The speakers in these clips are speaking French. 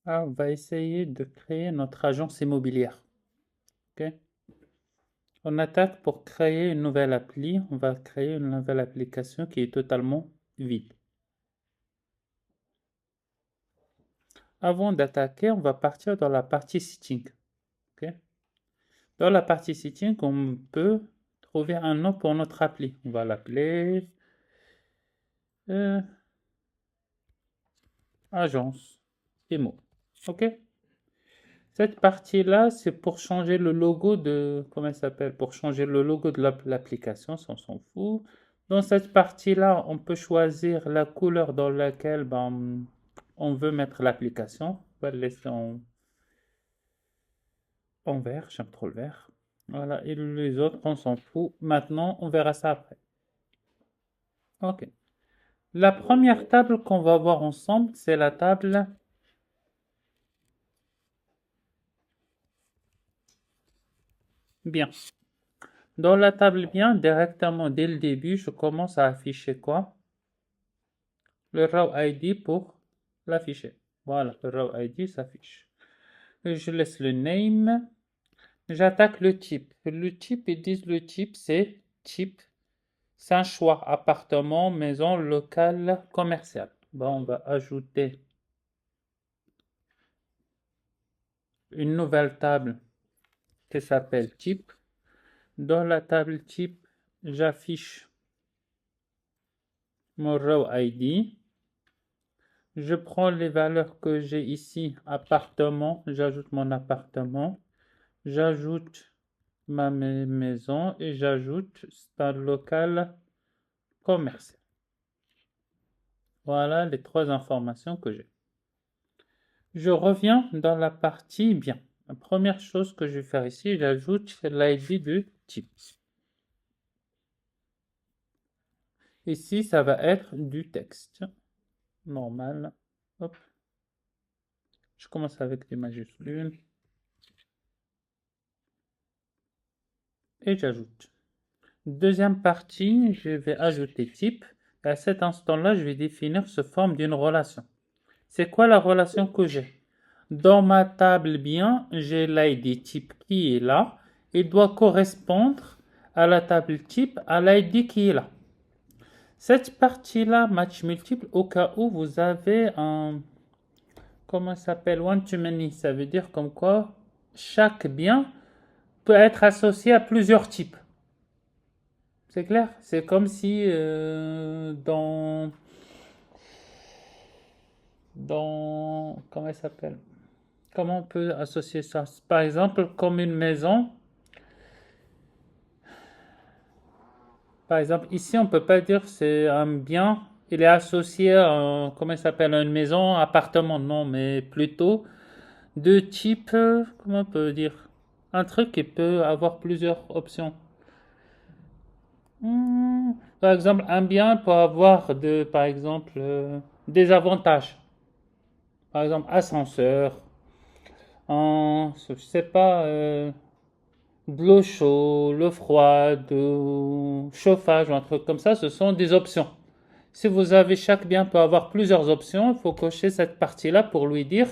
Ah, on va essayer de créer notre agence immobilière. Ok? On attaque pour créer une nouvelle appli. On va créer une nouvelle application qui est totalement vide. Avant d'attaquer, on va partir dans la partie setting. Ok? Dans la partie setting, on peut trouver un nom pour notre appli. On va l'appeler euh, agence Imo. Ok? Cette partie-là, c'est pour changer le logo de, comment ça s'appelle? Pour changer le logo de l'application, ça, on s'en fout. Dans cette partie-là, on peut choisir la couleur dans laquelle ben, on veut mettre l'application. On va le laisser en vert, j'aime trop le vert. Voilà, et les autres, on s'en fout. Maintenant, on verra ça après. Ok. La première table qu'on va voir ensemble, c'est la table bien. Dans la table bien, directement dès le début, je commence à afficher quoi? Le raw ID pour l'afficher. Voilà, le raw ID s'affiche. Je laisse le name. J'attaque le type. Le type, ils disent le type, c'est type. C'est un choix. Appartement, maison, local, commercial. Bon, on va ajouter une nouvelle table qui s'appelle type. Dans la table type, j'affiche mon row ID. Je prends les valeurs que j'ai ici. Appartement, j'ajoute mon appartement. J'ajoute ma maison et j'ajoute stade local commercial. Voilà les trois informations que j'ai. Je reviens dans la partie bien. La première chose que je vais faire ici, j'ajoute l'ID du type. Ici, ça va être du texte. Normal. Hop. Je commence avec des majuscules. Et j'ajoute. Deuxième partie, je vais ajouter type. Et à cet instant-là, je vais définir sous forme d'une relation. C'est quoi la relation que j'ai? Dans ma table bien, j'ai l'ID type qui est là. Il doit correspondre à la table type, à l'ID qui est là. Cette partie-là, match multiple, au cas où vous avez un, comment ça s'appelle, one to many, ça veut dire comme quoi chaque bien peut être associé à plusieurs types. C'est clair? C'est comme si comment ça s'appelle? Comment on peut associer ça? Par exemple, comme une maison. Par exemple, ici, on ne peut pas dire que c'est un bien. Il est associé à, comment ça s'appelle, à une maison, appartement, non, mais plutôt de type, comment on peut dire? Un truc qui peut avoir plusieurs options. Par exemple, un bien peut avoir par exemple, des avantages. Par exemple, ascenseur, je sais pas, de l'eau chaude, l'eau froide, ou chauffage ou un truc comme ça, ce sont des options. Si vous avez chaque bien peut avoir plusieurs options, il faut cocher cette partie-là pour lui dire,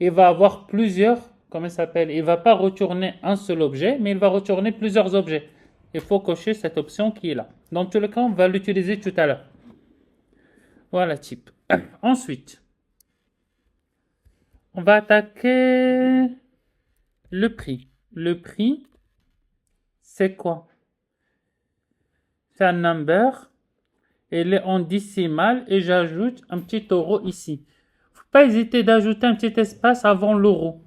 il va avoir plusieurs, comment ça s'appelle? Il va pas retourner un seul objet, mais il va retourner plusieurs objets. Il faut cocher cette option qui est là. Dans tous les cas, on va l'utiliser tout à l'heure. Voilà, type. Ensuite, on va attaquer le prix. Le prix, c'est quoi? C'est un number. Il est en décimale et j'ajoute un petit euro ici. Faut pas hésiter d'ajouter un petit espace avant l'euro.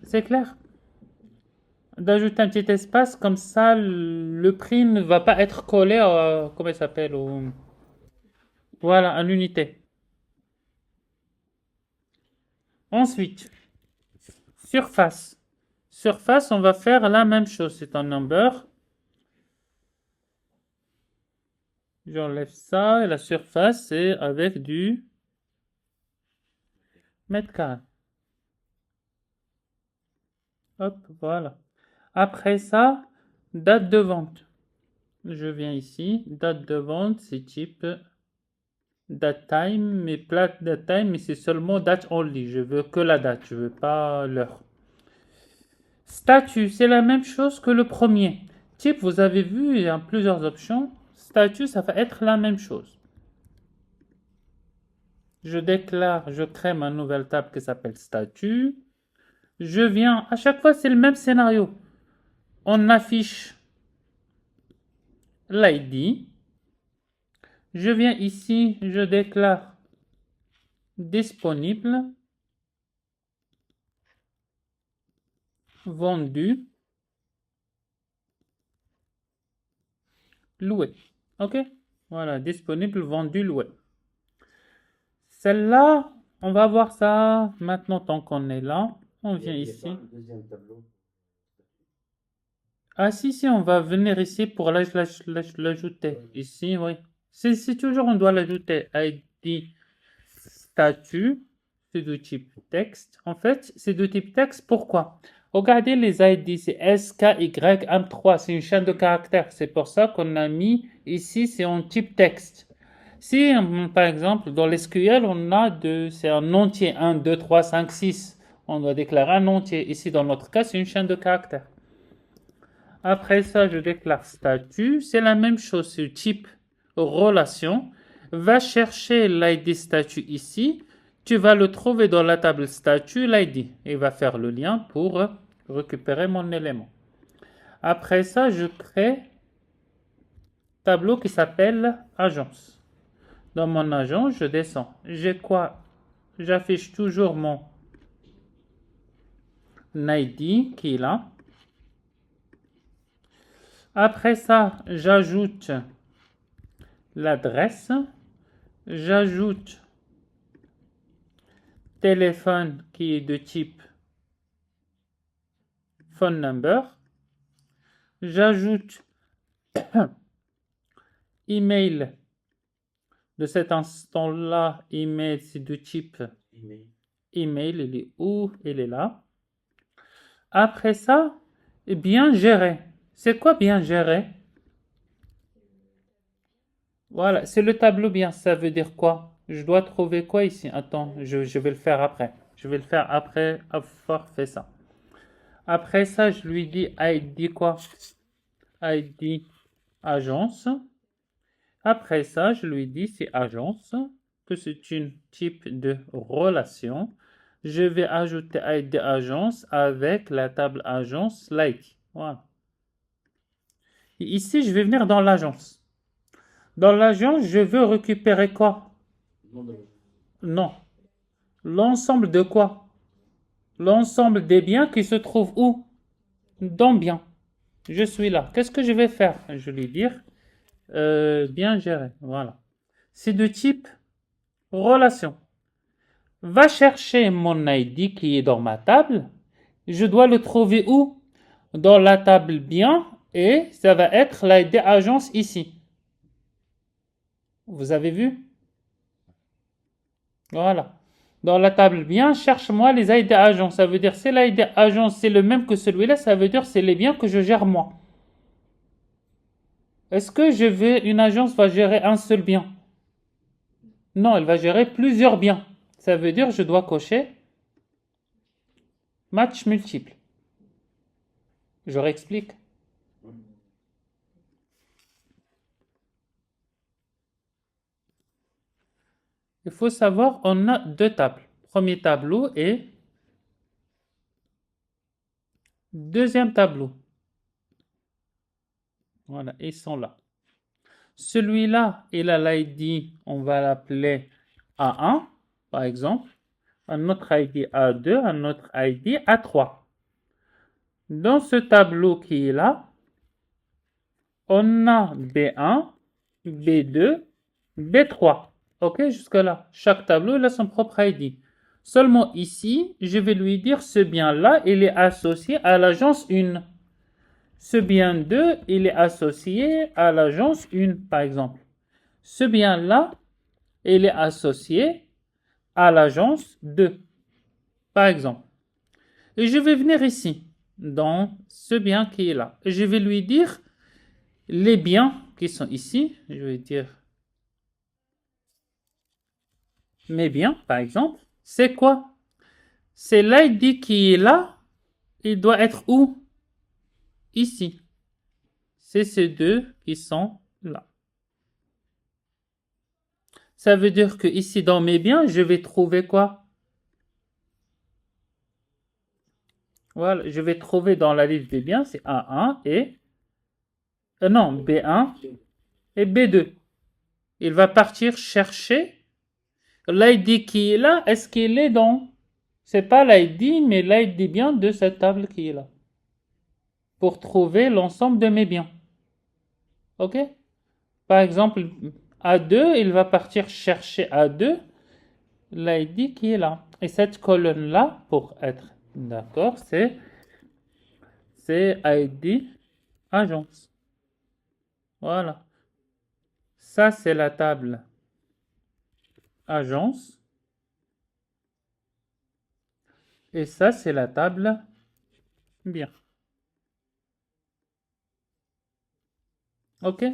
C'est clair? D'ajouter un petit espace comme ça, le prix ne va pas être collé à, comment il s'appelle, voilà, en unité. Ensuite, surface. Surface, on va faire la même chose. C'est un number. J'enlève ça et la surface, c'est avec du mètre carré. Hop, voilà. Après ça, date de vente. Je viens ici, date de vente, c'est type date time, mais plate date time, mais c'est seulement date only. Je veux que la date, je veux pas l'heure. Statut, c'est la même chose que le premier. Type, vous avez vu, il y a plusieurs options. Statut, ça va être la même chose. Je déclare, je crée ma nouvelle table qui s'appelle statut. Je viens, à chaque fois, c'est le même scénario. On affiche l'ID. Je viens ici, je déclare disponible, vendu, loué. OK? Voilà, disponible, vendu, loué. Celle-là, on va voir ça maintenant tant qu'on est là. On vient ici. Ah si, on va venir ici pour l'ajouter. Ici, oui. C'est toujours, on doit l'ajouter. ID statut, c'est de type texte. En fait, c'est de type texte. Pourquoi? Regardez les ID, c'est S, K, Y, M3. C'est une chaîne de caractères. C'est pour ça qu'on a mis ici, c'est en type texte. Si, par exemple, dans l'SQL, on a c'est un entier, 1, 2, 3, 5, 6. On doit déclarer un entier. Ici, dans notre cas, c'est une chaîne de caractères. Après ça, je déclare statut. C'est la même chose, c'est type relation. Va chercher l'ID statut ici. Tu vas le trouver dans la table statut, l'ID. Et va faire le lien pour récupérer mon élément. Après ça, je crée tableau qui s'appelle agence. Dans mon agence, je descends. J'ai quoi? J'affiche toujours mon ID qui est là. Après ça, j'ajoute l'adresse. J'ajoute téléphone qui est de type phone number. J'ajoute email. De cet instant-là, email, c'est de type email. Il est où? Il est là. Après ça, bien gérer. C'est quoi bien gérer? Voilà, c'est le tableau bien. Ça veut dire quoi? Je dois trouver quoi ici? Attends, je vais le faire après. Je vais le faire après avoir fait ça. Après ça, je lui dis ID quoi? ID agence. Après ça, je lui dis c'est agence, que c'est un type de relation. Je vais ajouter ID agence avec la table agence like. Voilà. Et ici, je vais venir dans l'agence. Dans l'agence, je veux récupérer quoi? Non. L'ensemble de quoi? L'ensemble des biens qui se trouvent où? Dans bien. Je suis là. Qu'est-ce que je vais faire? Je vais dire bien géré. Voilà. C'est de type relation. Va chercher mon ID qui est dans ma table. Je dois le trouver où? Dans la table bien et ça va être l'ID agence ici. Vous avez vu? Voilà. Dans la table bien, cherche-moi les ID agents. Ça veut dire si l'ID agent c'est le même que celui-là, ça veut dire c'est les biens que je gère moi. Est-ce que une agence va gérer un seul bien? Non, elle va gérer plusieurs biens. Ça veut dire je dois cocher match multiple. Je réexplique. Il faut savoir, on a deux tables. Premier tableau et deuxième tableau. Voilà, ils sont là. Celui-là, il a l'ID, on va l'appeler A1, par exemple. Un autre ID A2, un autre ID A3. Dans ce tableau qui est là, on a B1, B2, B3. OK, jusque-là. Chaque tableau, il a son propre ID. Seulement ici, je vais lui dire ce bien-là, il est associé à l'agence 1. Ce bien 2, il est associé à l'agence 1, par exemple. Ce bien-là, il est associé à l'agence 2, par exemple. Et je vais venir ici, dans ce bien qui est là. Et je vais lui dire les biens qui sont ici. Je vais dire mes biens, par exemple, c'est quoi? C'est l'ID qui est là. Il doit être où? Ici. C'est ces deux qui sont là. Ça veut dire que ici, dans mes biens, je vais trouver quoi? Voilà, je vais trouver dans la liste des biens, c'est A1 et... non, B1 et B2. Il va partir chercher l'ID qui est là. Est-ce qu'il est dans... C'est pas l'ID, mais l'ID bien de cette table qui est là. Pour trouver l'ensemble de mes biens. Ok? Par exemple, A2, il va partir chercher A2, l'ID qui est là. Et cette colonne-là, pour être d'accord, c'est ID agence. Voilà. Ça, c'est la table agence. Et ça, c'est la table bien. Ok?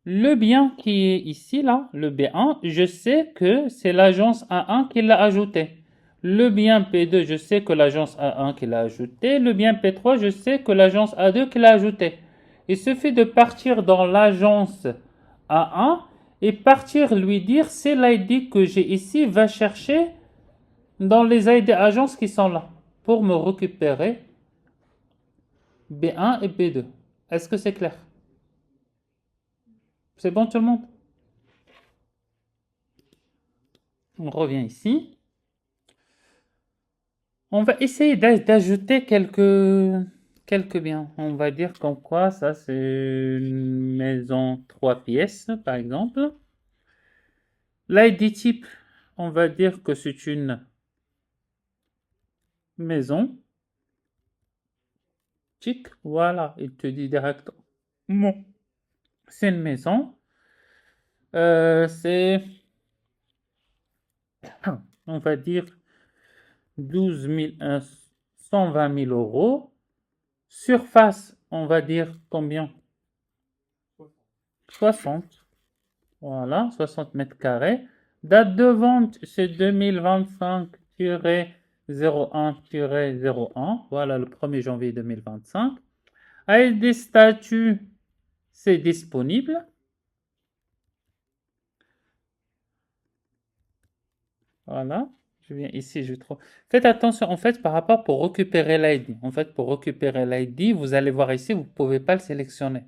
Le bien qui est ici, là, le B1, je sais que c'est l'agence A1 qui l'a ajouté. Le bien P2, je sais que l'agence A1 qui l'a ajouté. Le bien P3, je sais que l'agence A2 qui l'a ajouté. Il suffit de partir dans l'agence A1 et partir lui dire c'est l'ID que j'ai ici, va chercher dans les ID agences qui sont là pour me récupérer B1 et B2. Est-ce que c'est clair? C'est bon tout le monde? On revient ici. On va essayer d'ajouter quelques biens. On va dire comme quoi ça c'est une maison 3 pièces par exemple. L'ID type, on va dire que c'est une maison. Tic, voilà, il te dit directement. Bon, c'est une maison. C'est, on va dire 120 000 euros. Surface, on va dire combien? 60. Voilà, 60 mètres carrés. Date de vente, c'est 2025-01-01. Voilà, le 1er janvier 2025. Avec des statuts, c'est disponible. Voilà, je viens ici, je trouve. Faites attention, en fait, par rapport pour récupérer l'ID. En fait, pour récupérer l'ID, vous allez voir ici, vous ne pouvez pas le sélectionner.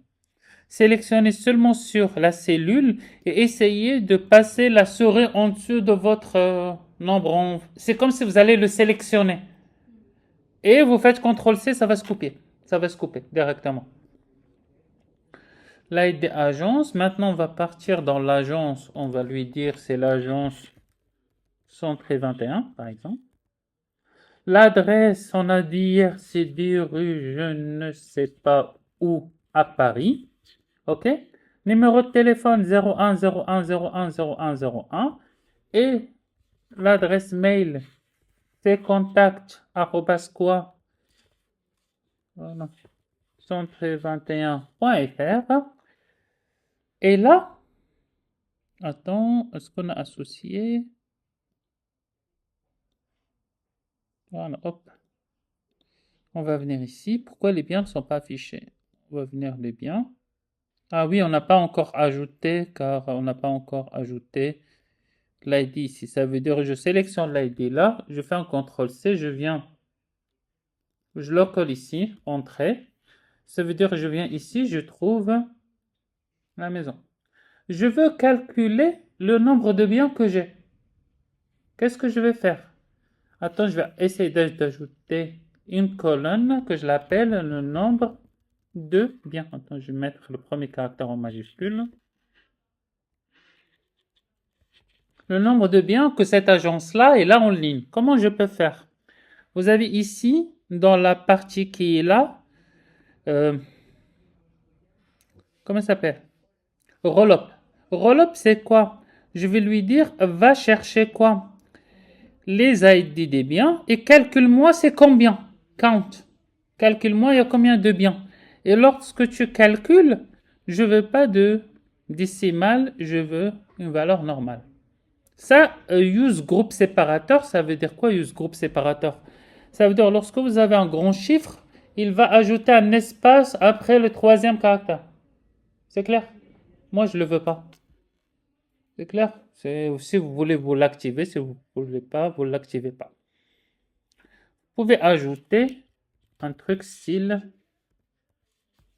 Sélectionnez seulement sur la cellule et essayez de passer la souris en dessous de votre nombre. C'est comme si vous allez le sélectionner. Et vous faites CTRL-C, ça va se couper. Ça va se couper directement. L'ID agence. Maintenant, on va partir dans l'agence. On va lui dire c'est l'agence 121, par exemple. L'adresse, on a dit hier, c'est 10 rue je ne sais pas où à Paris. OK? Numéro de téléphone 01 01 01 01 01 et l'adresse mail c'est contact quoi voilà, centre21.fr. Et là, attends, est-ce qu'on a associé? Voilà, hop. On va venir ici. Pourquoi les biens ne sont pas affichés? On va venir les biens. Ah oui, on n'a pas encore ajouté, car on n'a pas encore ajouté l'ID ici. Ça veut dire que je sélectionne l'ID là, je fais un CTRL-C, je viens, je le colle ici, entrée. Ça veut dire que je viens ici, je trouve la maison. Je veux calculer le nombre de biens que j'ai. Qu'est-ce que je vais faire? Attends, je vais essayer d'ajouter une colonne que je l'appelle le nombre de biens. Attends, je vais mettre le premier caractère en majuscule. Le nombre de biens que cette agence-là est là en ligne. Comment je peux faire? Vous avez ici, dans la partie qui est là, comment ça s'appelle? Roll-up. Roll-up, c'est quoi? Je vais lui dire, va chercher quoi? Les ID des biens et calcule-moi c'est combien? Count. Calcule-moi il y a combien de biens. Et lorsque tu calcules, je veux pas de décimale, je veux une valeur normale. Ça, use groupe séparateur, ça veut dire quoi use groupe séparateur? Ça veut dire lorsque vous avez un grand chiffre, il va ajouter un espace après le troisième caractère. C'est clair? Moi, je ne le veux pas. C'est clair? Si vous voulez, vous l'activez. Si vous ne voulez pas, vous ne l'activez pas. Vous pouvez ajouter un truc style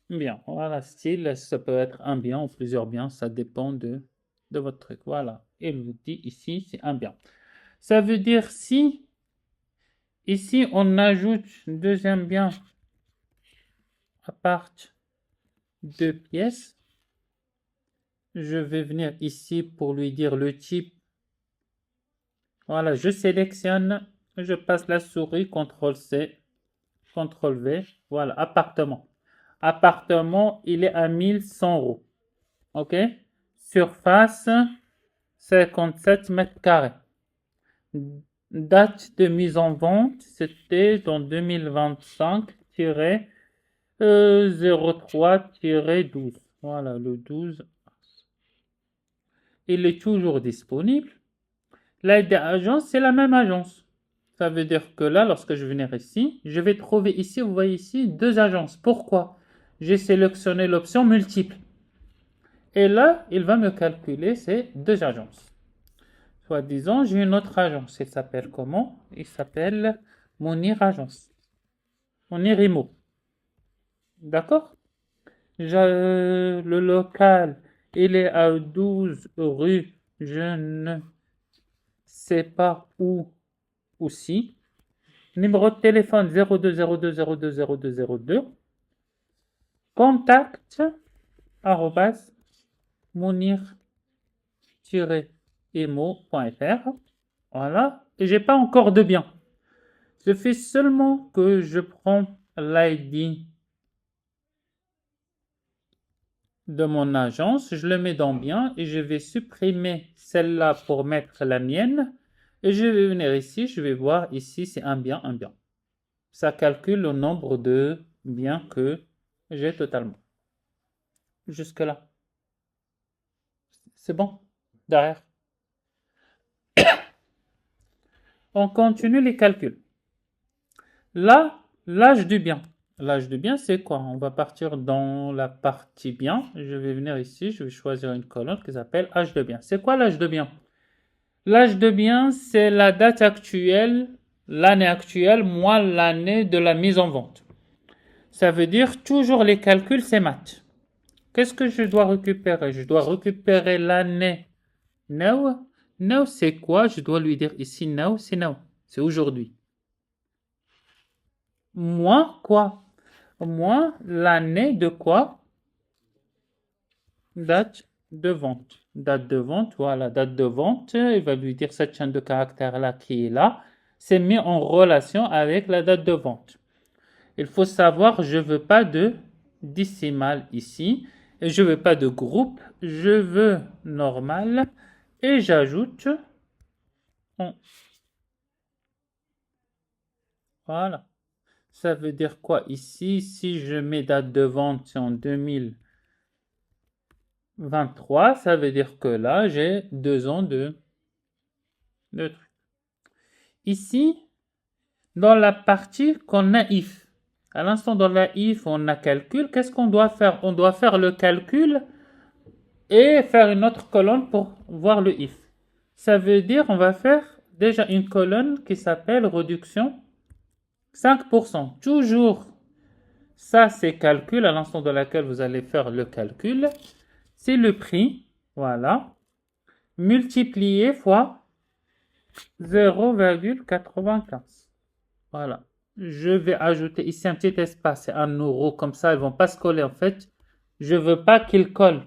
bien. Voilà, style, ça peut être un bien ou plusieurs biens, ça dépend de votre truc. Voilà. Et il vous dit ici, c'est un bien. Ça veut dire si, ici, on ajoute un deuxième bien à partir de pièces, je vais venir ici pour lui dire le type. Voilà, je sélectionne, je passe la souris, CTRL-C, CTRL-V. Voilà, appartement. Appartement, il est à 1100 euros. OK? Surface, 57 mètres carrés. Date de mise en vente, c'était dans 2025-03-12. Voilà, le 12. Il est toujours disponible. L'aide agence, c'est la même agence. Ça veut dire que là, lorsque je vais venir ici, je vais trouver ici, vous voyez ici, deux agences. Pourquoi? J'ai sélectionné l'option multiple. Et là, il va me calculer ces deux agences. Soit disant, j'ai une autre agence. Il s'appelle comment? Il s'appelle Monir Agence. Monir Imo. D'accord? Le local, il est à 12 rue, je ne sais pas où aussi. Numéro de téléphone 0202020202. Contact arrobas monir-emo.fr. Voilà. Et j'ai pas encore de bien. Je fais seulement que je prends l'ID de mon agence, je le mets dans bien et je vais supprimer celle-là pour mettre la mienne. Et je vais venir ici, je vais voir ici, c'est un bien, un bien. Ça calcule le nombre de biens que j'ai totalement. Jusque-là. C'est bon? Derrière. On continue les calculs. Là, l'âge du bien. L'âge du bien, c'est quoi? On va partir dans la partie bien. Je vais venir ici, je vais choisir une colonne qui s'appelle âge de bien. C'est quoi l'âge de bien? L'âge de bien, c'est la date actuelle, l'année actuelle, moins l'année de la mise en vente. Ça veut dire toujours les calculs, c'est maths. Qu'est-ce que je dois récupérer? Je dois récupérer l'année now. Now, c'est quoi? Je dois lui dire ici now, c'est now. C'est aujourd'hui. Moins quoi? Moins l'année de quoi? Date de vente. Date de vente, voilà, date de vente. Il va lui dire cette chaîne de caractères là qui est là. C'est mis en relation avec la date de vente. Il faut savoir, je veux pas de décimale ici. Et je veux pas de groupe. Je veux normal. Et j'ajoute. Voilà. Ça veut dire quoi ici? Si je mets date de vente, c'est en 2023. Ça veut dire que là, j'ai 2 ans de truc. Ici, dans la partie qu'on a if. À l'instant, dans la if, on a calcul. Qu'est-ce qu'on doit faire? On doit faire le calcul et faire une autre colonne pour voir le if. Ça veut dire on va faire déjà une colonne qui s'appelle réduction 5%. Toujours, ça c'est calcul à l'instant de laquelle vous allez faire le calcul. C'est le prix, voilà, multiplié fois 0,95. Voilà. Je vais ajouter ici un petit espace, c'est 1 euro, comme ça, ils vont pas se coller en fait. Je veux pas qu'ils collent.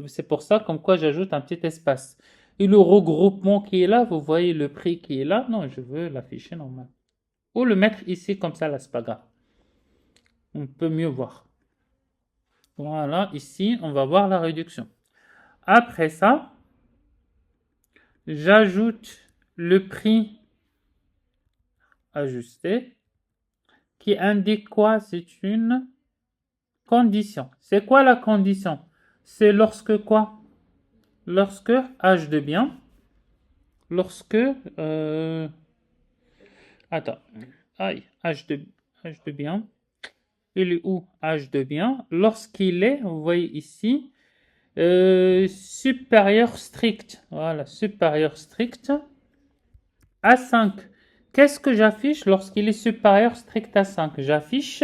C'est pour ça, comme quoi, j'ajoute un petit espace. Et le regroupement qui est là, vous voyez le prix qui est là. Non, je veux l'afficher normal. Ou le mettre ici, comme ça, là, c'est pas grave. On peut mieux voir. Voilà, ici, on va voir la réduction. Après ça, j'ajoute le prix ajusté qui indique quoi? C'est une condition. C'est quoi la condition? C'est lorsque quoi? Lorsque âge de bien, lorsque... attends. Aïe, H de bien. Il est où H de bien? Lorsqu'il est, vous voyez ici, supérieur strict. Voilà, supérieur strict à 5. Qu'est-ce que j'affiche lorsqu'il est supérieur strict à 5? J'affiche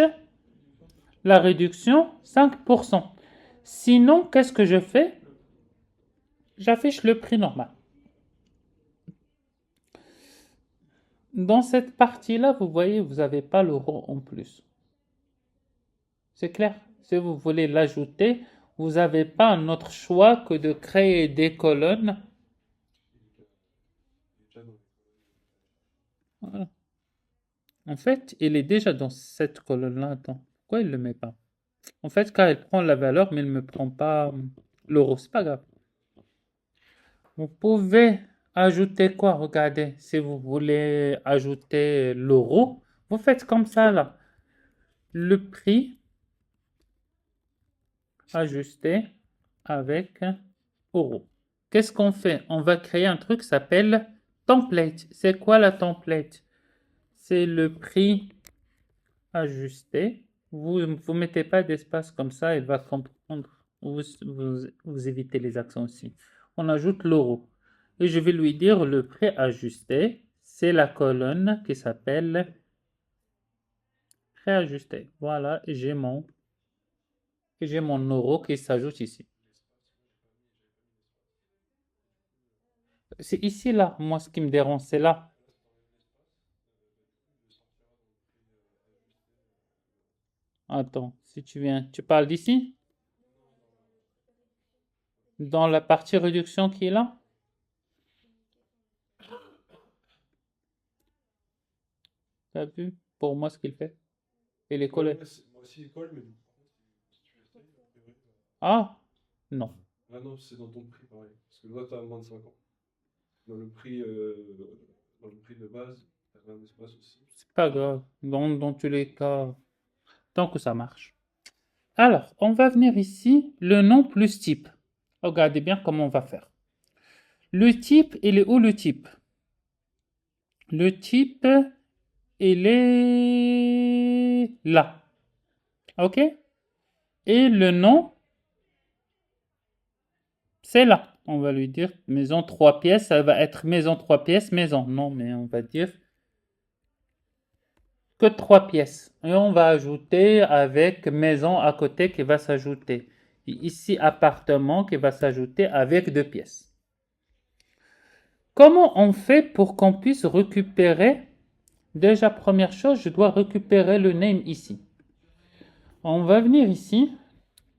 la réduction 5%. Sinon, qu'est-ce que je fais? J'affiche le prix normal. Dans cette partie-là, vous voyez, vous n'avez pas l'euro en plus. C'est clair? Si vous voulez l'ajouter, vous n'avez pas un autre choix que de créer des colonnes. Voilà. En fait, il est déjà dans cette colonne-là. Attends, pourquoi il ne le met pas? En fait, car il prend la valeur, mais il ne me prend pas l'euro. C'est pas grave. Vous pouvez ajouter quoi? Regardez, si vous voulez ajouter l'euro, vous faites comme ça là. Le prix ajusté avec euro. Qu'est-ce qu'on fait? On va créer un truc qui s'appelle template. C'est quoi la template? C'est le prix ajusté. Vous ne mettez pas d'espace comme ça, il va comprendre. Vous évitez les accents aussi. On ajoute l'euro. Et je vais lui dire le prix ajusté, c'est la colonne qui s'appelle prix ajusté. Voilà, et j'ai mon euro qui s'ajoute ici. C'est ici, là. Moi, ce qui me dérange, c'est là. Attends, si tu viens, tu parles d'ici? Dans la partie réduction qui est là? T'as vu pour moi ce qu'il fait? Il est collé. Moi aussi, il colle, mais par contre, si tu restais, a priori, Ah, non. ah non, c'est dans ton prix, pareil. Parce que là, tu as moins de 5 ans. Dans le prix de base, tu as un espace aussi. C'est pas grave. Dans tous les cas, tant que ça marche. Alors, on va venir ici, le nom plus type. Regardez bien comment on va faire. Le type, il est où le type? Le type, il est là. OK? Et le nom, c'est là. On va lui dire maison 3 pièces. Ça va être maison 3 pièces, maison. Non, mais on va dire que 3 pièces. Et on va ajouter avec maison à côté qui va s'ajouter. Et ici, appartement qui va s'ajouter avec 2 pièces. Comment on fait pour qu'on puisse récupérer? Déjà, première chose, je dois récupérer le name ici. On va venir ici.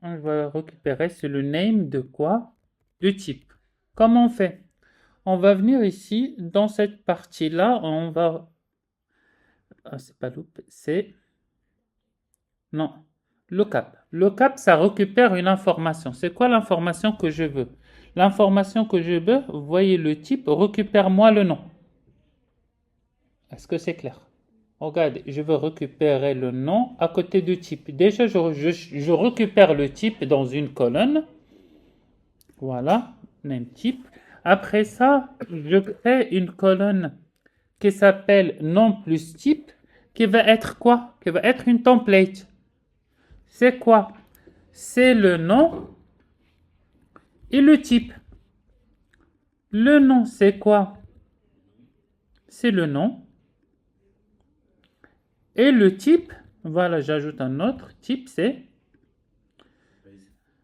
On va récupérer, c'est le name de quoi? Du type. Comment on fait? On va venir ici, dans cette partie-là, on va... Ah, c'est pas loop, c'est... Non, lookup. Lookup, ça récupère une information. C'est quoi l'information que je veux? L'information que je veux, vous voyez le type, récupère-moi le nom. Est-ce que c'est clair? Regardez, je veux récupérer le nom à côté du type. Déjà, je récupère le type dans une colonne. Voilà, name type. Après ça, je crée une colonne qui s'appelle nom plus type, qui va être quoi? Qui va être une template. C'est quoi? C'est le nom et le type. Le nom, c'est quoi? C'est le nom. Et le type, voilà, j'ajoute un autre. Type, c'est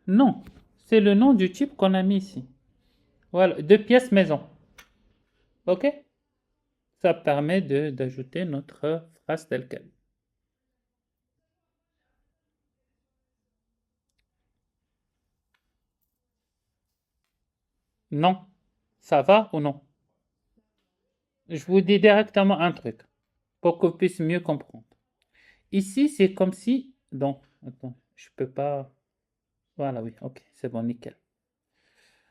nom. C'est le nom du type qu'on a mis ici. Voilà, 2 pièces maison. OK? Ça permet d'ajouter notre phrase telle quelle. Non. Ça va ou non? Je vous dis directement un truc pour que vous puissiez mieux comprendre. Ici, c'est comme si... Donc, attends, je peux pas... Voilà, oui, ok, c'est bon, nickel.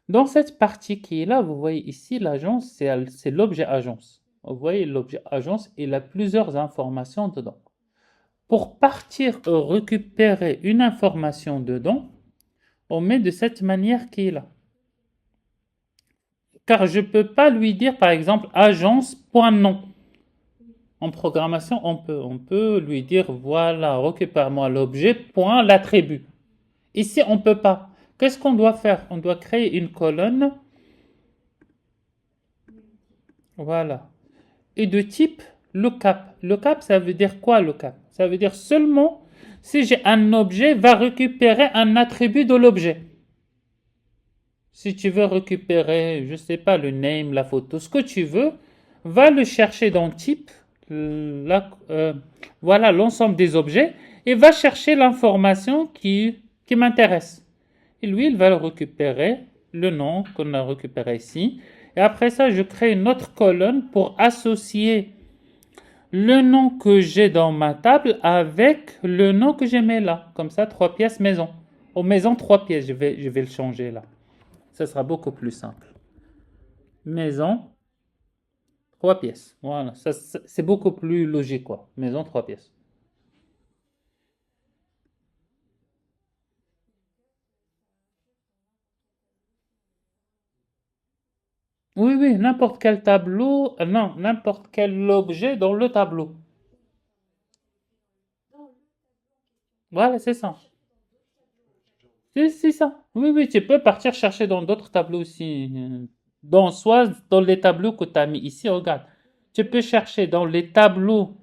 Dans cette partie qui est là, vous voyez ici, l'agence, c'est l'objet agence. Vous voyez, l'objet agence, il a plusieurs informations dedans. Pour partir récupérer une information dedans, on met de cette manière qui est là. car je ne peux pas lui dire, par exemple, agence.nom. En programmation, on peut lui dire, voilà, récupère-moi l'objet, point, l'attribut. Ici, on ne peut pas. Qu'est-ce qu'on doit faire? On doit créer une colonne, voilà, et de type lookup. Lookup, ça veut dire quoi, lookup? Ça veut dire seulement si j'ai un objet, va récupérer un attribut de l'objet. Si tu veux récupérer, je ne sais pas, le name, la photo, ce que tu veux, va le chercher dans type, voilà l'ensemble des objets, et va chercher l'information qui m'intéresse. Et lui, il va le récupérer, le nom qu'on a récupéré ici. Et après ça, je crée une autre colonne pour associer le nom que j'ai dans ma table avec le nom que j'ai mis là. Comme ça, 3 pièces maison. Au maison, 3 pièces, je vais le changer là. Ça sera beaucoup plus simple. Maison, 3 pièces. Voilà, c'est beaucoup plus logique quoi. Maison, 3 pièces. Oui, oui, n'importe quel tableau, non, n'importe quel objet dans le tableau. Voilà, c'est ça. C'est ça. Oui, oui, tu peux partir chercher dans d'autres tableaux aussi. Soit dans les tableaux que tu as mis ici, regarde. Tu peux chercher dans les tableaux.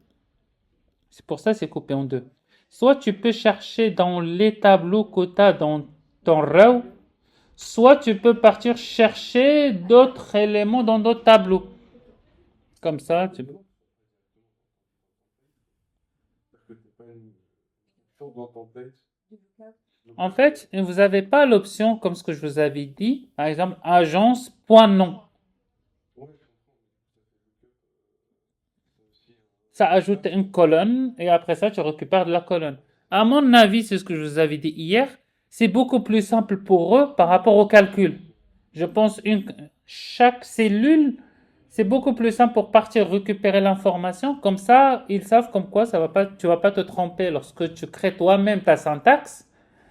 C'est pour ça que c'est coupé en deux. Soit tu peux chercher dans les tableaux que tu as dans ton row, soit tu peux partir chercher d'autres éléments dans d'autres tableaux. Comme ça, tu peux. Parce que c'est pas une chose dans ton texte. En fait, vous n'avez pas l'option, comme ce que je vous avais dit, par exemple, agence.nom. Ouais, je comprends, mais ça fait le que Ça ajoute une colonne et après ça, tu récupères de la colonne. À mon avis, c'est ce que je vous avais dit hier, c'est beaucoup plus simple pour eux par rapport au calcul. Je pense chaque cellule, c'est beaucoup plus simple pour partir récupérer l'information. Comme ça, ils savent comme quoi ça va pas, tu vas pas te tromper lorsque tu crées toi-même ta syntaxe.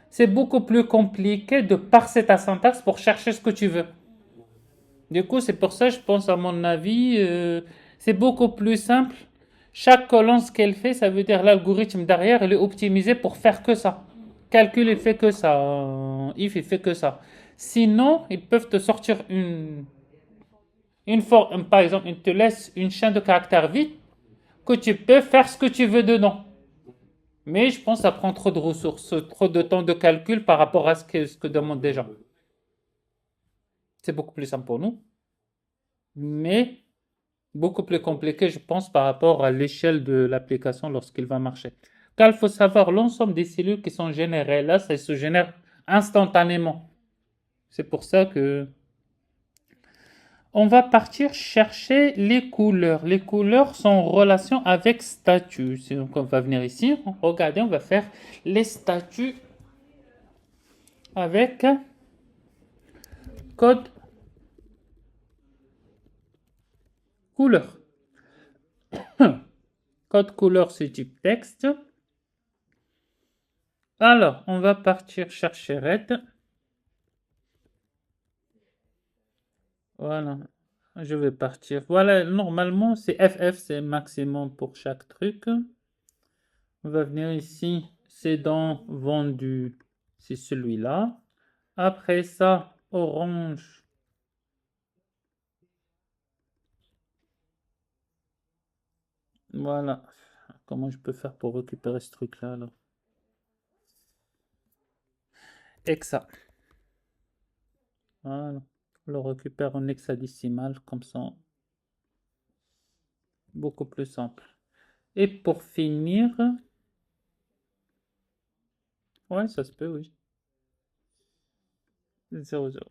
C'est beaucoup plus compliqué de parser ta syntaxe pour chercher ce que tu veux. Du coup, c'est pour ça, je pense, à mon avis, c'est beaucoup plus simple. Chaque colonne, ce qu'elle fait, ça veut dire l'algorithme derrière, il est optimisé pour faire que ça. Calcul, il fait que ça. If, il fait que ça. Sinon, ils peuvent te sortir par exemple, ils te laissent une chaîne de caractères vide que tu peux faire ce que tu veux dedans. Mais je pense que ça prend trop de ressources, trop de temps de calcul par rapport à ce que demandent des gens. C'est beaucoup plus simple pour nous, mais beaucoup plus compliqué, je pense, par rapport à l'échelle de l'application lorsqu'il va marcher. Car il faut savoir l'ensemble des cellules qui sont générées là, ça se génère instantanément. C'est pour ça que on va partir chercher les couleurs. Les couleurs sont en relation avec statut. Donc on va venir ici, regardez, on va faire les statuts avec code couleur. Code couleur, c'est type texte. Alors, on va partir chercher red. Voilà. Je vais partir. Voilà, normalement, c'est FF, c'est maximum pour chaque truc. On va venir ici. C'est dans vendu. C'est celui-là. Après ça, orange. Voilà. Comment je peux faire pour récupérer ce truc-là, alors? Hexa. Voilà. On le récupère en hexadécimal, comme ça. Beaucoup plus simple. Et pour finir, ouais, ça se peut, oui. 0, 0.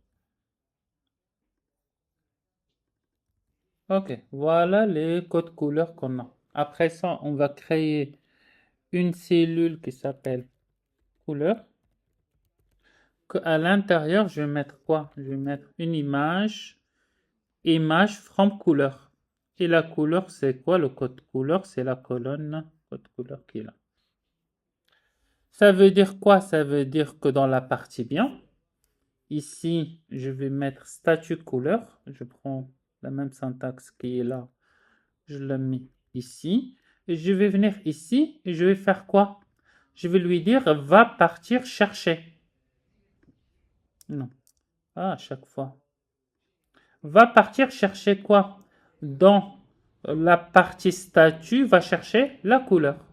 Ok, voilà les codes couleurs qu'on a. Après ça, on va créer une cellule qui s'appelle couleur. À l'intérieur, je vais mettre quoi? Je vais mettre une image from couleur. Et la couleur, c'est quoi le code couleur? C'est la colonne code couleur qui est là. Ça veut dire quoi? Ça veut dire que dans la partie bien, Ici, je vais mettre statut couleur. Je prends la même syntaxe qui est là. Je la mets ici. Et je vais venir ici et je vais faire quoi? Je vais lui dire, va partir chercher. Non. Ah, à chaque fois. Va partir chercher quoi? Dans la partie statut, va chercher la couleur.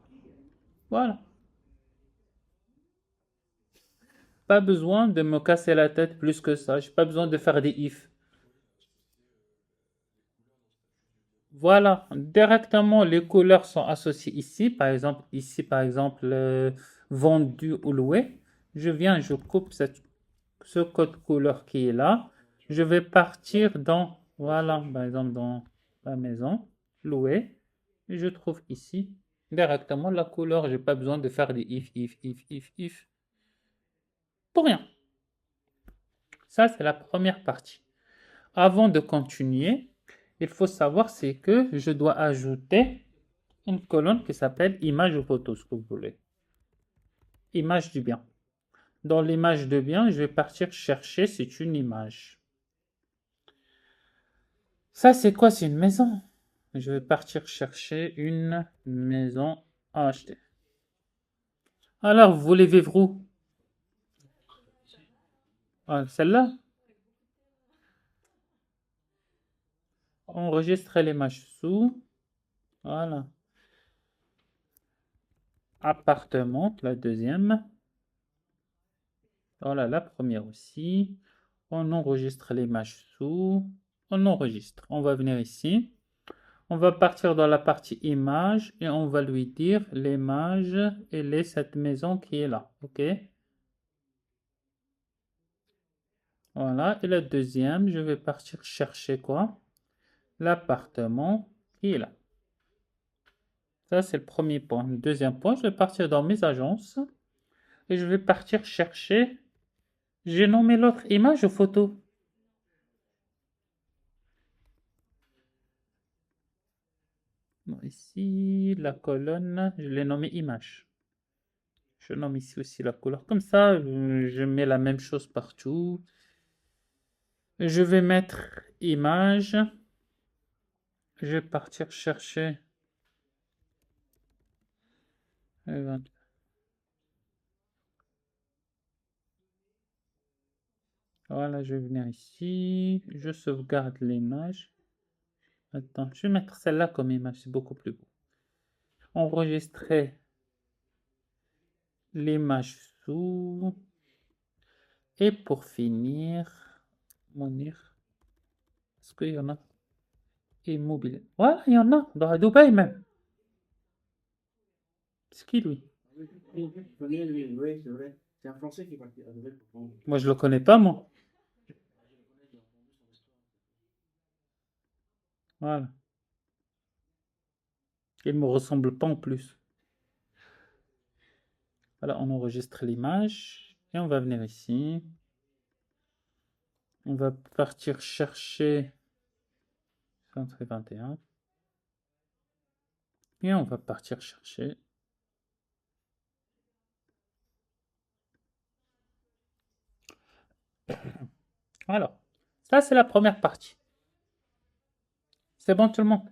Voilà. Pas besoin de me casser la tête plus que ça. J'ai pas besoin de faire des if. Voilà. Directement, les couleurs sont associées ici. Par exemple, ici, par exemple, vendu ou loué. Je viens, je coupe ce code couleur qui est là. Je vais partir dans, voilà, par exemple, dans la maison, loué. Et je trouve ici directement la couleur. J'ai pas besoin de faire des if. Pour rien. Ça, c'est la première partie. Avant de continuer, il faut savoir c'est que je dois ajouter une colonne qui s'appelle image ou photo, ce que vous voulez. Image du bien. Dans l'image de bien, je vais partir chercher, c'est une image. Ça, c'est quoi? C'est une maison. Je vais partir chercher une maison à acheter. Alors, vous voulez vivre où? Ah, celle-là? Enregistrer l'image sous. Voilà. Appartement, la deuxième. Voilà, la première aussi. On enregistre l'image sous. On enregistre. On va venir ici. On va partir dans la partie image et on va lui dire l'image, elle est cette maison qui est là. OK? Voilà. Et la deuxième, je vais partir chercher quoi? L'appartement qui est là. Ça, c'est le premier point. Le deuxième point, je vais partir dans mes agences et je vais partir chercher. J'ai nommé l'autre image ou photo? Bon, ici, la colonne, je l'ai nommée image. Je nomme ici aussi la couleur. Comme ça, je mets la même chose partout. Je vais mettre image. Je vais partir chercher. Voilà, je vais venir ici. Je sauvegarde l'image. Attends, je vais mettre celle-là comme image, c'est beaucoup plus beau. Enregistrer l'image sous. Et pour finir, Mounir. Est-ce qu'il y en a? Immobilier. Voilà, il y en a, dans Dubaï même. C'est qui lui? Oui, c'est vrai. C'est un Français qui est parti à Dubaï pour prendre. Moi, je le connais pas, moi. Voilà. Il me ressemble pas en plus. Voilà, on enregistre l'image et on va venir ici. On va partir chercher 121 et on va partir chercher. Alors, ça c'est la première partie. C'est bon tout le monde?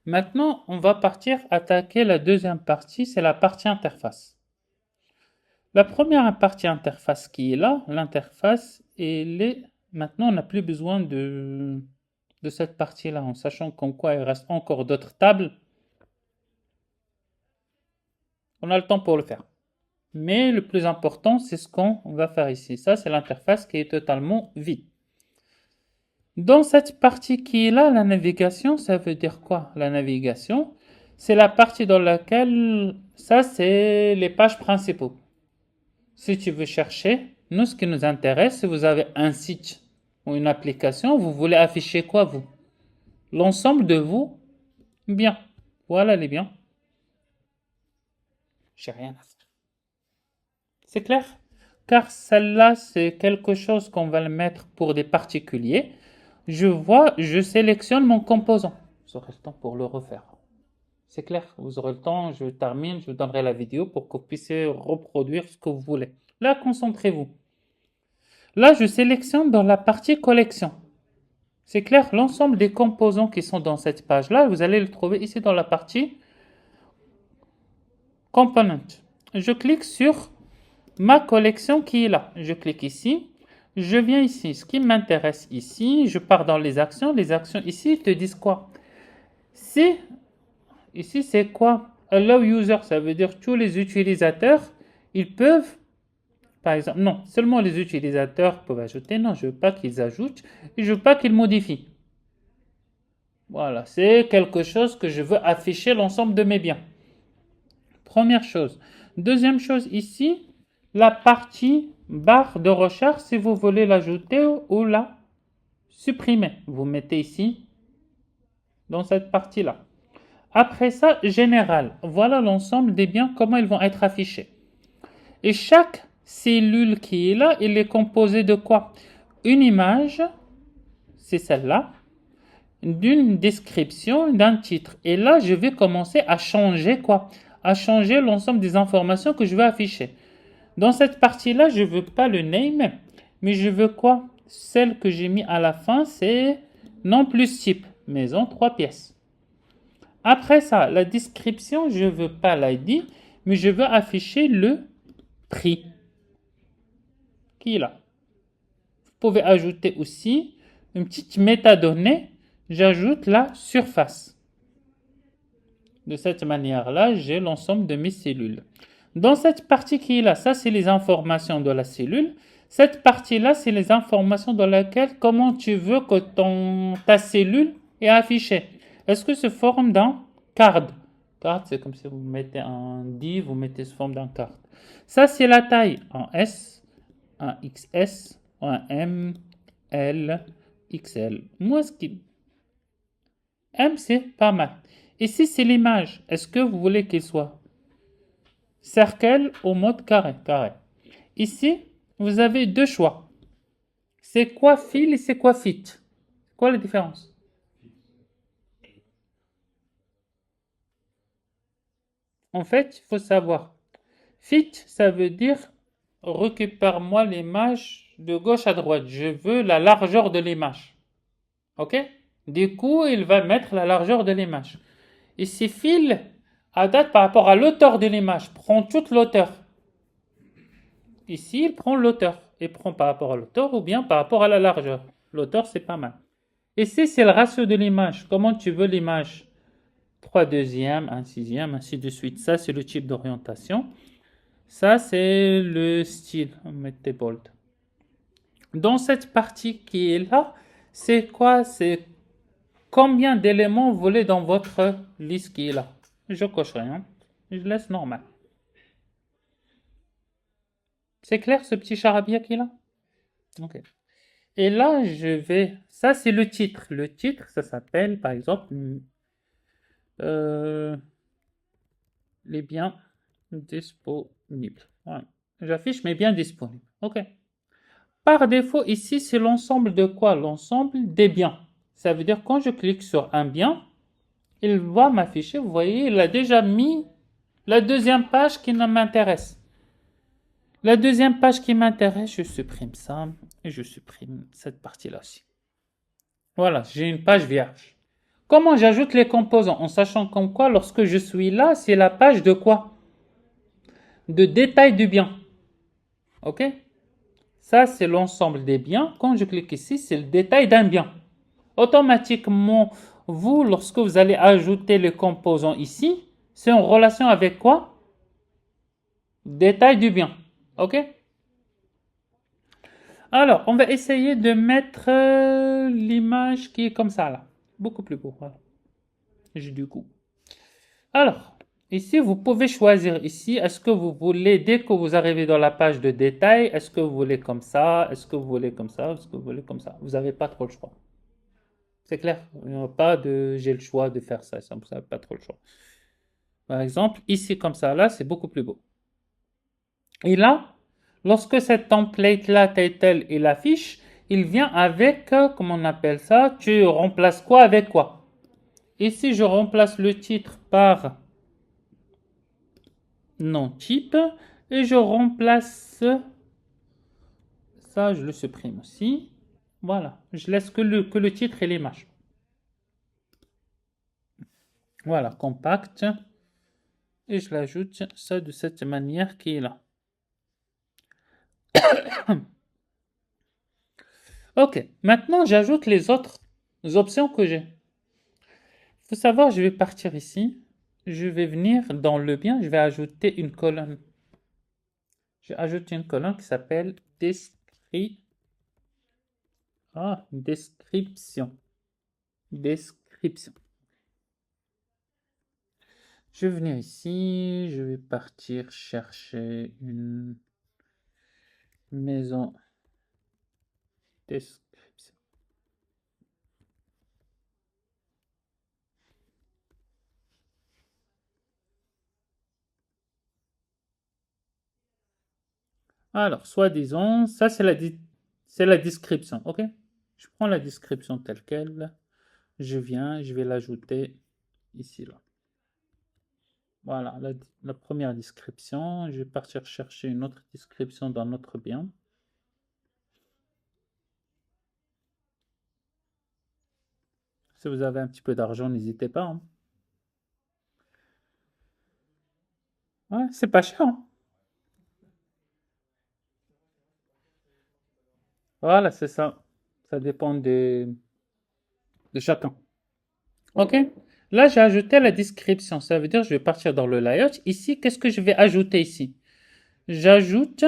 Maintenant, on va partir attaquer la deuxième partie, c'est la partie interface. La première partie interface qui est là, l'interface, elle est... Maintenant, on n'a plus besoin de cette partie-là, en sachant qu'en quoi il reste encore d'autres tables. On a le temps pour le faire. Mais le plus important, c'est ce qu'on va faire ici. Ça, c'est l'interface qui est totalement vide. Dans cette partie qui est là, la navigation, ça veut dire quoi? La navigation, c'est la partie dans laquelle... Ça, c'est les pages principaux. Si tu veux chercher, nous, ce qui nous intéresse, si vous avez un site ou une application, vous voulez afficher quoi, vous? L'ensemble de vos biens. Voilà les biens. J'ai rien à faire. C'est clair? Car celle-là, c'est quelque chose qu'on va le mettre pour des particuliers. Je sélectionne mon composant. Vous aurez le temps pour le refaire. C'est clair? Vous aurez le temps, je termine, je vous donnerai la vidéo pour que vous puissiez reproduire ce que vous voulez. Là, concentrez-vous. Là, je sélectionne dans la partie collection. C'est clair, l'ensemble des composants qui sont dans cette page-là, vous allez le trouver ici dans la partie component. Je clique sur ma collection qui est là. Je clique ici. Je viens ici. Ce qui m'intéresse ici, je pars dans les actions. Les actions ici, ils te disent quoi? Ici, c'est quoi? Allow user, ça veut dire tous les utilisateurs, ils peuvent, par exemple, non, seulement les utilisateurs peuvent ajouter. Non, je ne veux pas qu'ils ajoutent et je ne veux pas qu'ils modifient. Voilà, c'est quelque chose que je veux afficher l'ensemble de mes biens. Première chose. Deuxième chose ici, la partie barre de recherche, si vous voulez l'ajouter ou la supprimer. Vous mettez ici, dans cette partie-là. Après ça, général. Voilà l'ensemble des biens, comment ils vont être affichés. Et chaque cellule qui est là, il est composé de quoi? Une image, c'est celle-là, d'une description, d'un titre. Et là, je vais commencer à changer quoi? À changer l'ensemble des informations que je veux afficher. Dans cette partie-là, je ne veux pas le name, mais je veux quoi? Celle que j'ai mis à la fin, c'est nom plus type, maison, 3 pièces. Après ça, la description, je ne veux pas l'ID, mais je veux afficher le prix qui est là. Vous pouvez ajouter aussi une petite métadonnée. J'ajoute la surface. De cette manière-là, j'ai l'ensemble de mes cellules. Dans cette partie qui est là, ça c'est les informations de la cellule. Cette partie-là, c'est les informations dans lesquelles, comment tu veux que ta cellule est affichée. Est-ce que c'est forme d'un card? Card, c'est comme si vous mettez un div, vous mettez sous forme d'un card. Ça, c'est la taille en S, en XS, en M, L, XL. Moi, ce qui... M, c'est pas mal. Ici, c'est l'image. Est-ce que vous voulez qu'il soit cercle au mode carré? Carré. Ici, vous avez deux choix. C'est quoi fill et c'est quoi fit? Quoi la différence? En fait, il faut savoir. Fit, ça veut dire récupère-moi l'image de gauche à droite. Je veux la largeur de l'image. OK? Du coup, il va mettre la largeur de l'image. Ici, fill, adapte par rapport à l'auteur de l'image. Prend toute l'auteur. Ici, il prend l'auteur. Il prend par rapport à l'auteur ou bien par rapport à la largeur. L'auteur, c'est pas mal. Ici, c'est le ratio de l'image. Comment tu veux l'image? 3/2, 1/6, ainsi de suite. Ça, c'est le type d'orientation. Ça, c'est le style. Mettez bold. Dans cette partie qui est là, c'est quoi? C'est combien d'éléments vous voulez dans votre liste qui est là. Je coche rien. Je laisse normal. C'est clair ce petit charabia qui est là? Ok. Et là, je vais... Ça, c'est le titre. Le titre, ça s'appelle, par exemple, les biens disponibles. Voilà. J'affiche mes biens disponibles. OK. Par défaut, ici, c'est l'ensemble de quoi? L'ensemble des biens. Ça veut dire quand je clique sur un bien, il va m'afficher, vous voyez, il a déjà mis la deuxième page qui ne m'intéresse. La deuxième page qui m'intéresse, je supprime ça et je supprime cette partie-là aussi. Voilà, j'ai une page vierge. Comment j'ajoute les composants? En sachant comme quoi, lorsque je suis là, c'est la page de quoi? De détail du bien. OK? Ça, c'est l'ensemble des biens. Quand je clique ici, c'est le détail d'un bien. Automatiquement, vous, lorsque vous allez ajouter les composants ici, c'est en relation avec quoi? Détail du bien. OK? Alors, on va essayer de mettre l'image qui est comme ça, là. Beaucoup plus beau. Voilà. J'ai du goût. Alors, ici, vous pouvez choisir ici, est-ce que vous voulez, dès que vous arrivez dans la page de détail, est-ce que vous voulez comme ça, est-ce que vous voulez comme ça, est-ce que vous voulez comme ça? Vous n'avez pas trop le choix. C'est clair? Il n'y a pas de j'ai le choix de faire ça, vous n'avez pas trop le choix. Par exemple, ici comme ça, là, c'est beaucoup plus beau. Et là, lorsque cette template-là, title, il affiche, il vient avec, comment on appelle ça? Tu remplaces quoi avec quoi? Ici, je remplace le titre par nom type et je remplace Ça, je le supprime aussi. Voilà, je laisse que le titre et l'image. Voilà, compact. Et je l'ajoute ça de cette manière qui est là. Ok, maintenant j'ajoute les autres options que j'ai. Il faut savoir, je vais partir ici. Je vais venir dans le bien, je vais ajouter une colonne. Je vais ajouter une colonne qui s'appelle description. Description. Je vais venir ici, je vais partir chercher une maison description. Alors, soi-disant, ça c'est la description, ok? Je prends la description telle qu'elle, je viens, je vais l'ajouter ici, là. Voilà, la première description. Je vais partir chercher une autre description dans notre bien. Si vous avez un petit peu d'argent, n'hésitez pas, hein. Ouais, c'est pas cher, hein. Voilà, c'est ça. Ça dépend de chacun. Ok? Là, j'ai ajouté la description. Ça veut dire que je vais partir dans le layout. Ici, qu'est-ce que je vais ajouter ici? J'ajoute,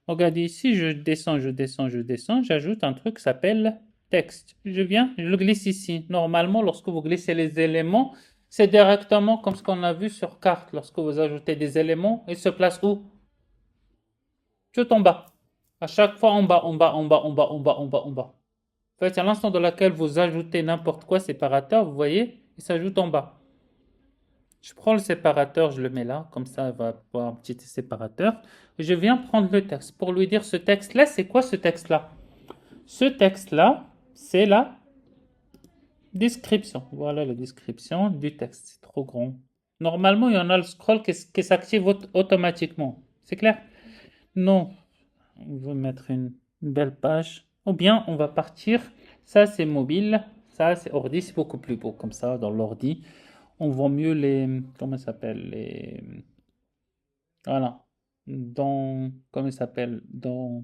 regardez ici, je descends, je descends, je descends. J'ajoute un truc qui s'appelle texte. Je viens, je le glisse ici. Normalement, lorsque vous glissez les éléments, c'est directement comme ce qu'on a vu sur carte. Lorsque vous ajoutez des éléments, ils se placent où? Tout en bas. À chaque fois en bas, en bas, en bas, en bas, en bas, en bas, en bas. En fait, à l'instant dans lequel vous ajoutez n'importe quoi séparateur, vous voyez, il s'ajoute en bas. Je prends le séparateur, je le mets là, comme ça, il va avoir un petit séparateur. Et je viens prendre le texte pour lui dire ce texte-là, c'est quoi ce texte-là? Ce texte-là, c'est la description. Voilà la description du texte. C'est trop grand. Normalement, il y en a le scroll qui s'active automatiquement. C'est clair? Non. On va mettre une belle page. Ou bien, on va partir. Ça, c'est mobile. Ça, c'est ordi. C'est beaucoup plus beau comme ça dans l'ordi. On voit mieux les. Comment ça s'appelle? Voilà. Comment ça s'appelle? Dans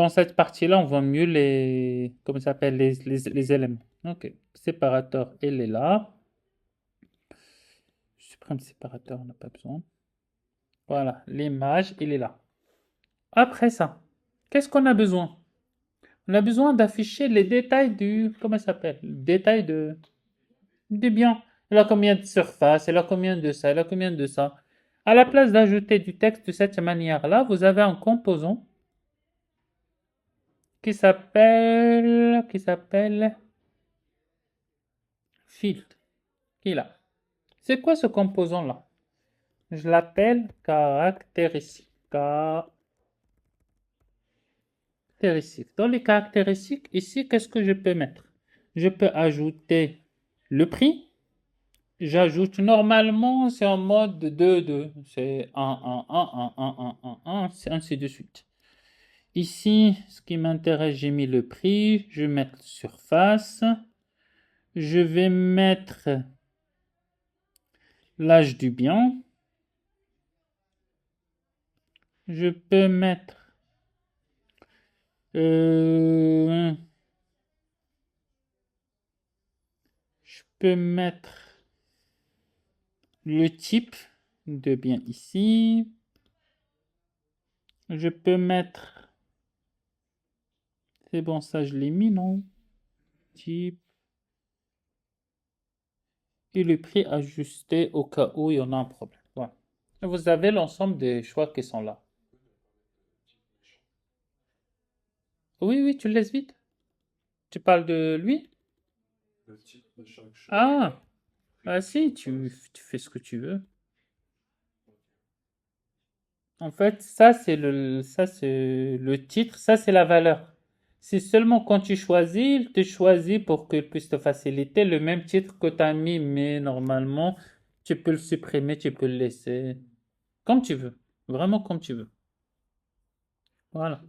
cette partie-là, on voit mieux comment ça s'appelle? Les éléments. Ok. Séparateur, il est là. Je supprime le séparateur, on n'a pas besoin. Voilà. L'image, il est là. Après ça, qu'est-ce qu'on a besoin? On a besoin d'afficher les détails comment ça s'appelle? Détails du bien. Il a combien de surface? Il a combien de ça? Il a combien de ça? À la place d'ajouter du texte de cette manière-là, vous avez un composant qui s'appelle filtre. Qui est là. C'est quoi ce composant-là? Je l'appelle caractéristique. Caractéristiques. Dans les caractéristiques, ici, qu'est-ce que je peux mettre? Je peux ajouter le prix. J'ajoute normalement, c'est en mode 2-2. C'est 1, 1, 1, 1, 1, 1, 1, 1, c'est ainsi de suite. Ici, ce qui m'intéresse, j'ai mis le prix. Je vais mettre surface. Je vais mettre l'âge du bien. Je peux mettre je peux mettre le type de bien ici. Je peux mettre. C'est bon, ça je l'ai mis, non? Type. Et le prix ajusté au cas où il y en a un problème. Voilà. Et vous avez l'ensemble des choix qui sont là. Oui, oui, tu le laisses vite. Tu parles de lui? Le titre de chaque champ. Ah, ah si, tu fais ce que tu veux. En fait, ça c'est le titre, ça c'est la valeur. C'est seulement quand tu choisis, il te choisit pour qu'il puisse te faciliter le même titre que tu as mis, mais normalement, tu peux le supprimer, tu peux le laisser comme tu veux. Vraiment comme tu veux. Voilà.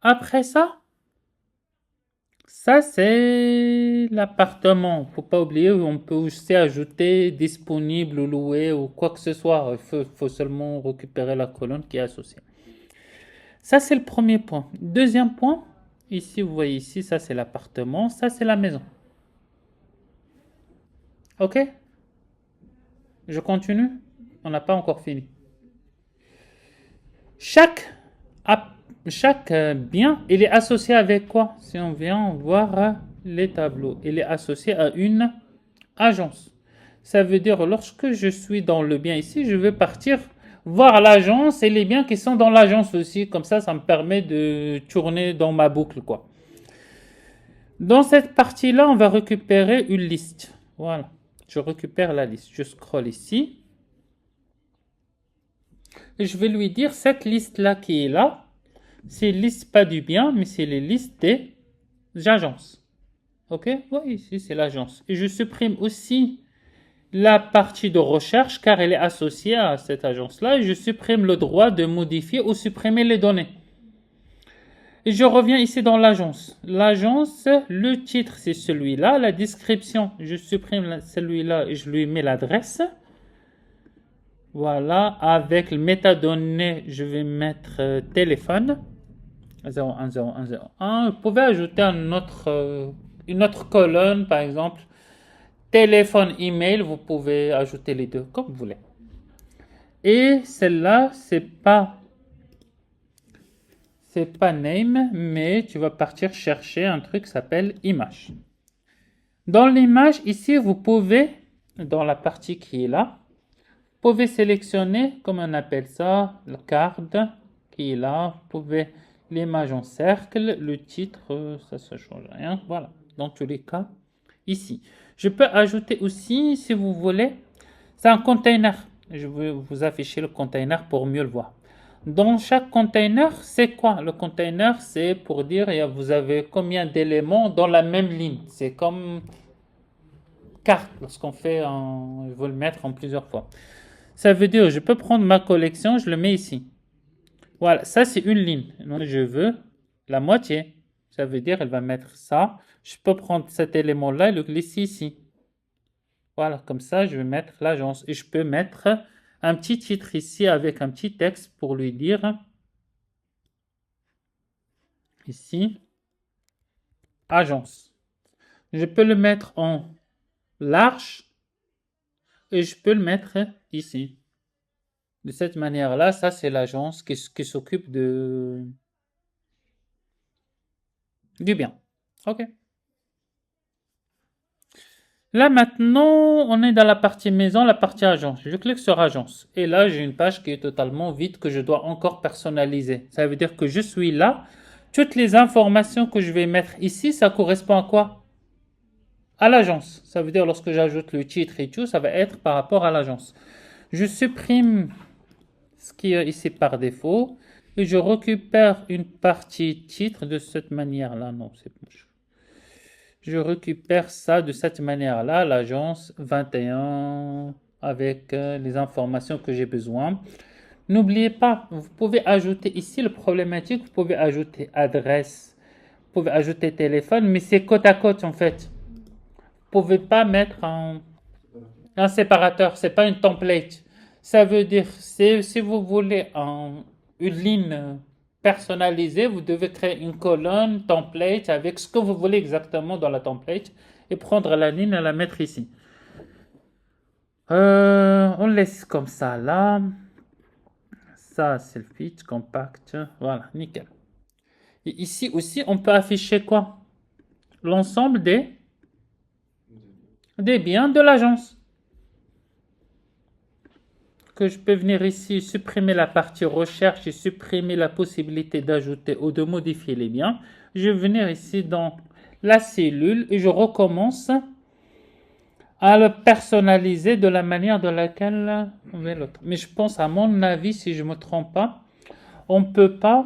Après ça, c'est l'appartement. Faut pas oublier, on peut aussi ajouter disponible ou loué ou quoi que ce soit. Faut seulement récupérer la colonne qui est associée. Ça, c'est le premier point. Deuxième point, ici, vous voyez ici, ça c'est l'appartement, ça c'est la maison. Ok? Je continue? On n'a pas encore fini. Chaque, chaque bien, il est associé avec quoi? Si on vient voir les tableaux, il est associé à une agence. Ça veut dire, lorsque je suis dans le bien ici, je vais partir voir l'agence et les biens qui sont dans l'agence aussi. Comme ça me permet de tourner dans ma boucle, quoi. Dans cette partie-là, on va récupérer une liste. Voilà. Je récupère la liste. Je scrolle ici. Et je vais lui dire, cette liste-là qui est là, c'est une liste pas du bien, mais c'est les listes des agences. Ok? Oui, ici, c'est l'agence. Et je supprime aussi la partie de recherche car elle est associée à cette agence-là. Et je supprime le droit de modifier ou supprimer les données. Et je reviens ici dans l'agence. L'agence, le titre, c'est celui-là. La description, je supprime celui-là et je lui mets l'adresse. Voilà. Avec le métadonnées, je vais mettre téléphone. 010101. Vous pouvez ajouter une autre colonne, par exemple. Téléphone, email, vous pouvez ajouter les deux, comme vous voulez. Et celle-là, c'est pas name, mais tu vas partir chercher un truc qui s'appelle image. Dans l'image, ici, vous pouvez, dans la partie qui est là, vous pouvez sélectionner, comme on appelle ça, le card qui est là. Vous pouvez l'image en cercle, le titre, ça ne change rien. Voilà, dans tous les cas, ici. Je peux ajouter aussi, si vous voulez, c'est un container. Je vais vous afficher le container pour mieux le voir. Dans chaque container, c'est quoi? Le container, c'est pour dire vous avez combien d'éléments dans la même ligne. C'est comme carte lorsqu'on fait je veux le mettre en plusieurs fois. Ça veut dire je peux prendre ma collection, je le mets ici. Voilà, ça c'est une ligne. Donc, je veux la moitié. Ça veut dire elle va mettre ça. Je peux prendre cet élément-là et le glisser ici. Voilà, comme ça je vais mettre l'agence. Et je peux mettre un petit titre ici avec un petit texte pour lui dire ici agence. Je peux le mettre en large et je peux le mettre ici. De cette manière-là, ça c'est l'agence qui s'occupe du bien. Ok. Là maintenant, on est dans la partie maison, la partie agence. Je clique sur agence. Et là, j'ai une page qui est totalement vide que je dois encore personnaliser. Ça veut dire que je suis là. Toutes les informations que je vais mettre ici, ça correspond à quoi? À l'agence. Ça veut dire lorsque j'ajoute le titre et tout, ça va être par rapport à l'agence. Je supprime ce qui est ici par défaut et je récupère une partie titre de cette manière-là. Non, c'est moche. Je récupère ça de cette manière-là, l'agence 21 avec les informations que j'ai besoin. N'oubliez pas, vous pouvez ajouter ici le problématique, vous pouvez ajouter adresse, vous pouvez ajouter téléphone, mais c'est côte à côte en fait. Vous pouvez pas mettre un séparateur, c'est pas une template. Ça veut dire, si vous voulez une ligne personnalisée, vous devez créer une colonne template avec ce que vous voulez exactement dans la template et prendre la ligne et la mettre ici. On laisse comme ça là. Ça, c'est le fit, compact. Voilà, nickel. Et ici aussi, on peut afficher quoi? L'ensemble des biens de l'agence. Que je peux venir ici, supprimer la partie recherche et supprimer la possibilité d'ajouter ou de modifier les biens. Je vais venir ici dans la cellule et je recommence à le personnaliser de la manière de laquelle on met l'autre. Mais je pense, à mon avis, si je ne me trompe pas, on ne peut pas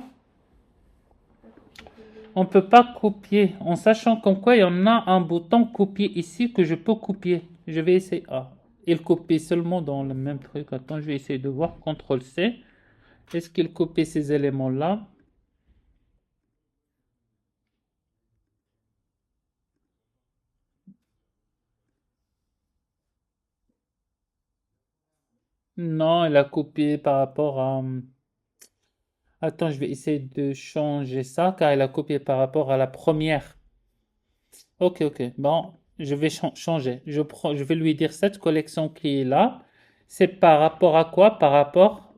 copier, en sachant comme quoi il y en a un bouton copier ici que je peux copier. Je vais essayer. Il copie seulement dans le même truc. Attends, je vais essayer de voir. CTRL C. Est-ce qu'il copie ces éléments-là? Non, elle a copié par rapport à... Attends, je vais essayer de changer ça car elle a copié par rapport à la première. Ok, ok. Bon, je vais changer. Je vais lui dire cette collection qui est là. C'est par rapport à quoi? Par rapport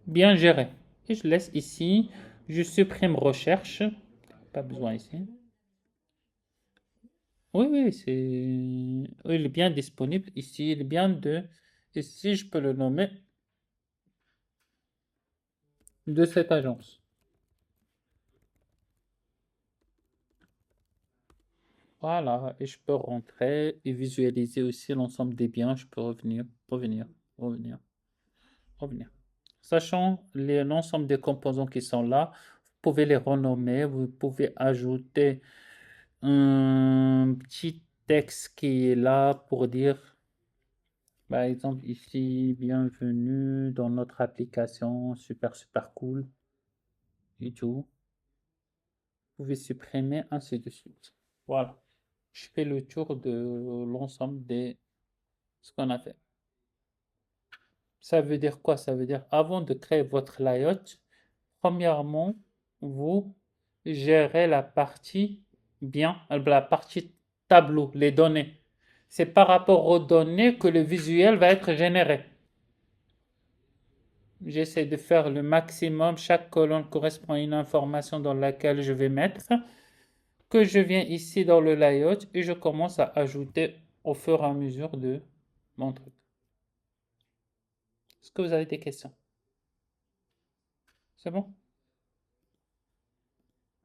bien géré. Et je laisse ici. Je supprime recherche. Pas besoin ici. Oui, oui, oui, il est bien disponible ici. Il est bien de. Ici, je peux le nommer de cette agence. Voilà. Et je peux rentrer et visualiser aussi l'ensemble des biens. Je peux revenir, revenir. Sachant l'ensemble des composants qui sont là, vous pouvez les renommer. Vous pouvez ajouter un petit texte qui est là pour dire, par exemple, ici, bienvenue dans notre application, super, super cool, et tout. Vous pouvez supprimer, ainsi de suite. Voilà. Je fais le tour de l'ensemble de ce qu'on a fait. Ça veut dire quoi? Ça veut dire, avant de créer votre layout, premièrement, vous gérez la partie bien, la partie tableau, les données. C'est par rapport aux données que le visuel va être généré. J'essaie de faire le maximum. Chaque colonne correspond à une information dans laquelle je vais mettre, que je viens ici dans le layout et je commence à ajouter au fur et à mesure de mon truc. Est-ce que vous avez des questions? C'est bon?